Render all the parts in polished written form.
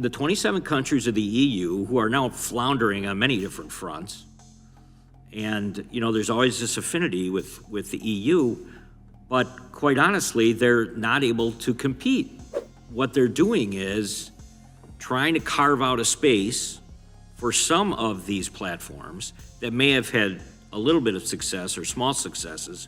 The 27 countries of the EU who are now floundering on many different fronts, and there's always this affinity with the EU, but quite honestly, they're not able to compete. What they're doing is trying to carve out a space for some of these platforms that may have had a little bit of success or small successes,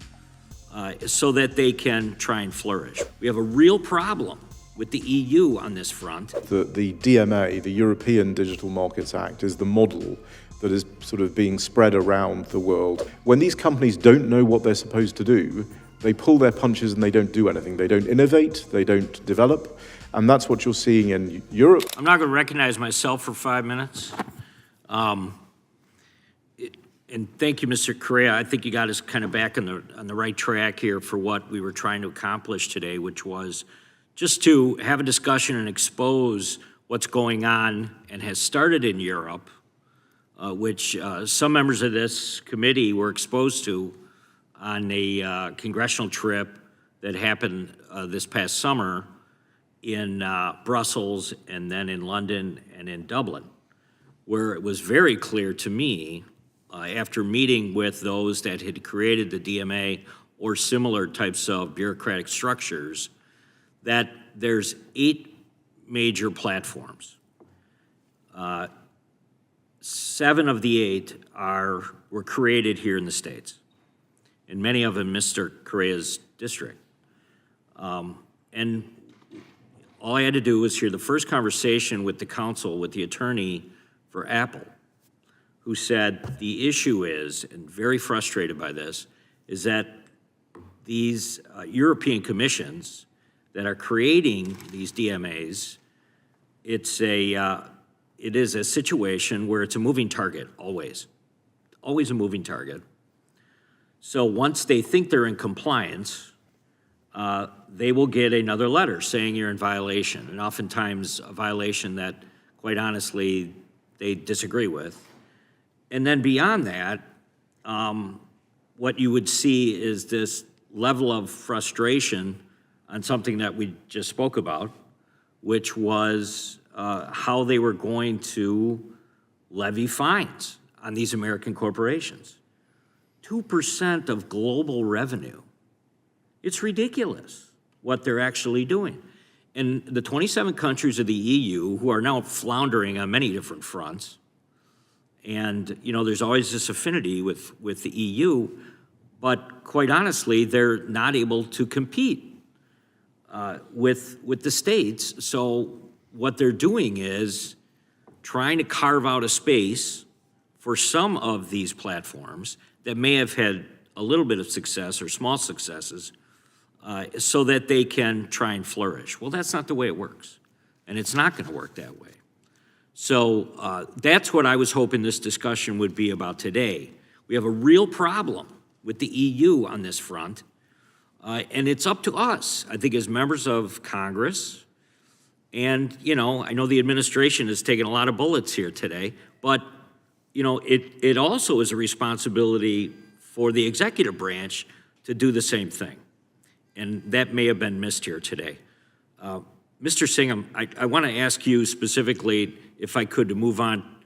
so that they can try and flourish. We have a real problem with the EU on this front. The DMA, the European Digital Markets Act, is the model that is sort of being spread around the world. When these companies don't know what they're supposed to do, they pull their punches and they don't do anything. They don't innovate, they don't develop, and that's what you're seeing in Europe. I'm not going to recognize myself for 5 minutes. And thank you, Mr. Correa. I think you got us kind of back on the right track here for what we were trying to accomplish today, which was just to have a discussion and expose what's going on and has started in Europe, which some members of this committee were exposed to on a congressional trip that happened this past summer in Brussels and then in London and in Dublin, where it was very clear to me, after meeting with those that had created the DMA or similar types of bureaucratic structures, that there's 8 major platforms. 7 of the 8 were created here in the States, and many of them Mr. Correa's district. And all I had to do was hear the first conversation with the counsel, with the attorney for Apple, who said the issue is, and very frustrated by this, is that these European commissions that are creating these DMAs, it is a situation where it's a moving target, always a moving target. So once they think they're in compliance, they will get another letter saying you're in violation, and oftentimes a violation that, quite honestly, they disagree with. And then beyond that, what you would see is this level of frustration on something that we just spoke about, which was how they were going to levy fines on these American corporations. 2% of global revenue. It's ridiculous what they're actually doing. And the 27 countries of the EU who are now floundering on many different fronts, and there's always this affinity with the EU, but quite honestly, they're not able to compete with the states. So what they're doing is trying to carve out a space for some of these platforms that may have had a little bit of success or small successes, so that they can try and flourish. Well, that's not the way it works, and it's not going to work that way. So that's what I was hoping this discussion would be about today. We have a real problem with the EU on this front, and it's up to us, I think, as members of Congress. And, I know the administration has taken a lot of bullets here today, but, it also is a responsibility for the executive branch to do the same thing. And that may have been missed here today. Mr. Singham, I want to ask you specifically, if I could, to move on.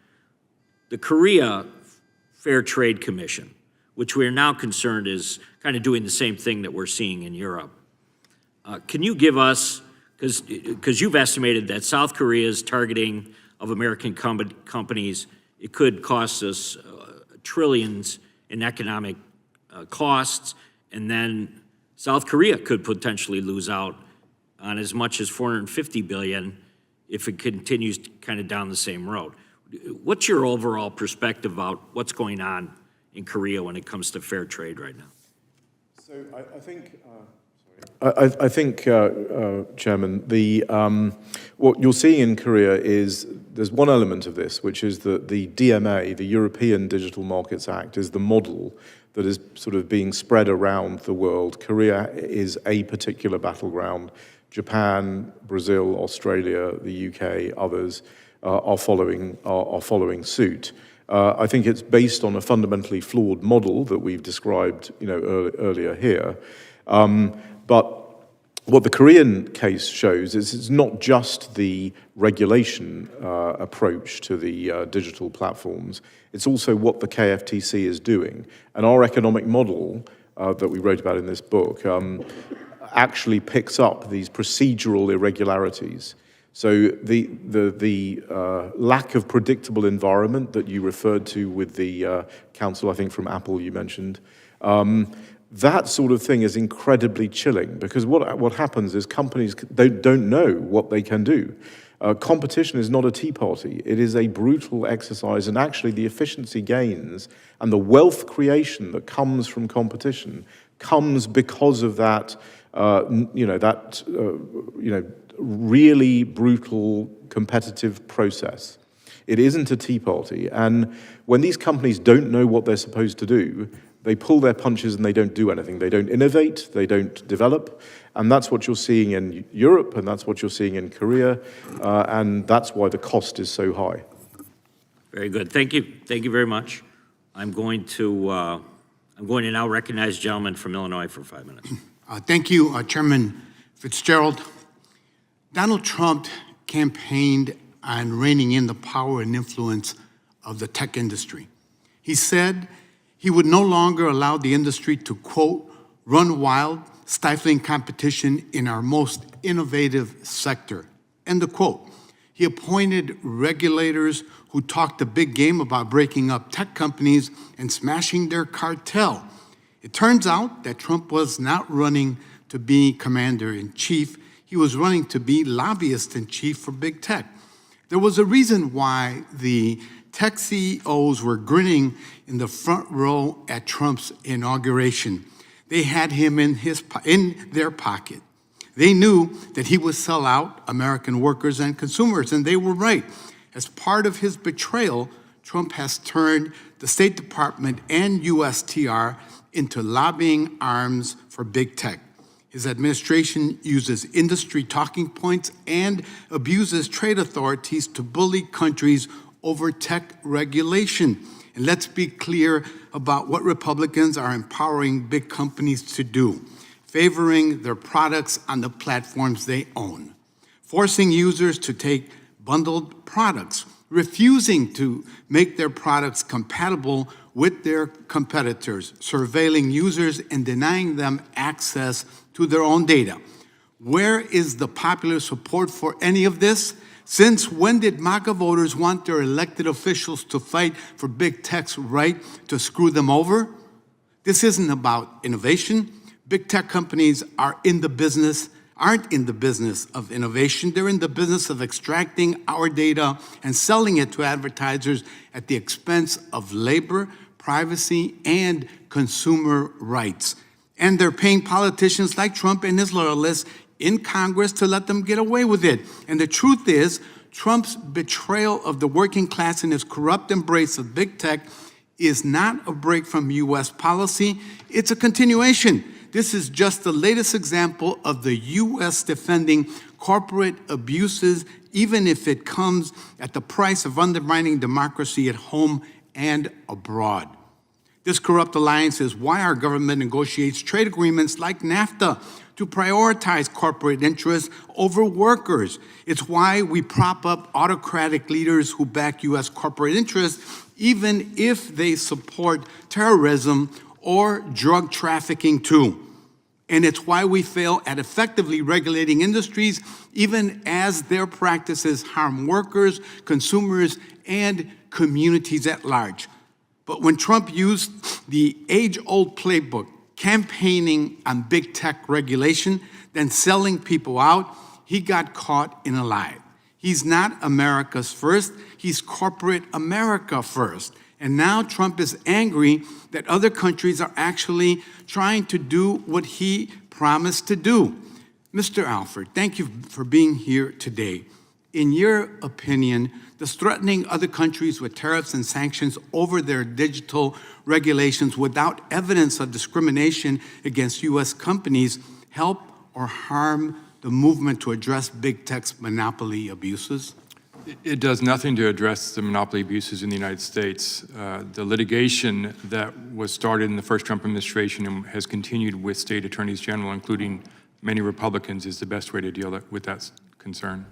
The Korea Fair Trade Commission, which we are now concerned is kind of doing the same thing that we're seeing in Europe. Can you give us, because you've estimated that South Korea's targeting of American companies, it could cost us trillions in economic costs, and then South Korea could potentially lose out on as much as $450 billion if it continues kind of down the same road. What's your overall perspective about what's going on in Korea when it comes to fair trade right now? So I think, Chairman, what you're seeing in Korea is there's one element of this, which is that the DMA, the European Digital Markets Act, is the model that is sort of being spread around the world. Korea is a particular battleground. Japan, Brazil, Australia, the UK, others are following suit. I think it's based on a fundamentally flawed model that we've described, earlier here. But What the Korean case shows is it's not just the regulation approach to the digital platforms, it's also what the KFTC is doing. And our economic model that we wrote about in this book actually picks up these procedural irregularities. So the lack of predictable environment that you referred to with the counsel, I think from Apple you mentioned, that sort of thing is incredibly chilling, because what happens is companies don't know what they can do. Competition is not a tea party. It is a brutal exercise, and actually the efficiency gains and the wealth creation that comes from competition comes because of that, really brutal competitive process. It isn't a tea party, and when these companies don't know what they're supposed to do, they pull their punches and they don't do anything. They don't innovate, they don't develop, and that's what you're seeing in Europe, and that's what you're seeing in Korea, and that's why the cost is so high. Very good. Thank you very much. I'm going to now recognize the gentleman from Illinois for 5 minutes. Thank you, Chairman Fitzgerald. Donald Trump campaigned on reining in the power and influence of the tech industry. He said he would no longer allow the industry to, quote, run wild, stifling competition in our most innovative sector, end of quote. He appointed regulators who talked a big game about breaking up tech companies and smashing their cartel. It turns out that Trump was not running to be commander-in-chief. He was running to be lobbyist-in-chief for big tech. There was a reason why the tech CEOs were grinning in the front row at Trump's inauguration. They had him in their pocket. They knew that he would sell out American workers and consumers, and they were right. As part of his betrayal, Trump has turned the State Department and USTR into lobbying arms for big tech. His administration uses industry talking points and abuses trade authorities to bully countries over tech regulation. And let's be clear about what Republicans are empowering big companies to do: favoring their products on the platforms they own, forcing users to take bundled products, refusing to make their products compatible with their competitors, surveilling users and denying them access to their own data. Where is the popular support for any of this? Since when did MAGA voters want their elected officials to fight for big tech's right to screw them over? This isn't about innovation. Big tech companies aren't in the business of innovation. They're in the business of extracting our data and selling it to advertisers at the expense of labor, privacy, and consumer rights. And they're paying politicians like Trump and his loyalists in Congress to let them get away with it. And the truth is, Trump's betrayal of the working class and his corrupt embrace of big tech is not a break from U.S. policy, it's a continuation. This is just the latest example of the U.S. defending corporate abuses, even if it comes at the price of undermining democracy at home and abroad. This corrupt alliance is why our government negotiates trade agreements like NAFTA to prioritize corporate interests over workers. It's why we prop up autocratic leaders who back U.S. corporate interests, even if they support terrorism or drug trafficking too. And it's why we fail at effectively regulating industries, even as their practices harm workers, consumers, and communities at large. But when Trump used the age-old playbook, campaigning on big tech regulation, then selling people out, he got caught in a lie. He's not America's first, he's corporate America first. And now Trump is angry that other countries are actually trying to do what he promised to do. Mr. Alford, thank you for being here today. In your opinion, does threatening other countries with tariffs and sanctions over their digital regulations without evidence of discrimination against U.S. companies help or harm the movement to address big tech's monopoly abuses? It does nothing to address the monopoly abuses in the United States. The litigation that was started in the first Trump administration and has continued with state attorneys general, including many Republicans is the best way to deal with that concern.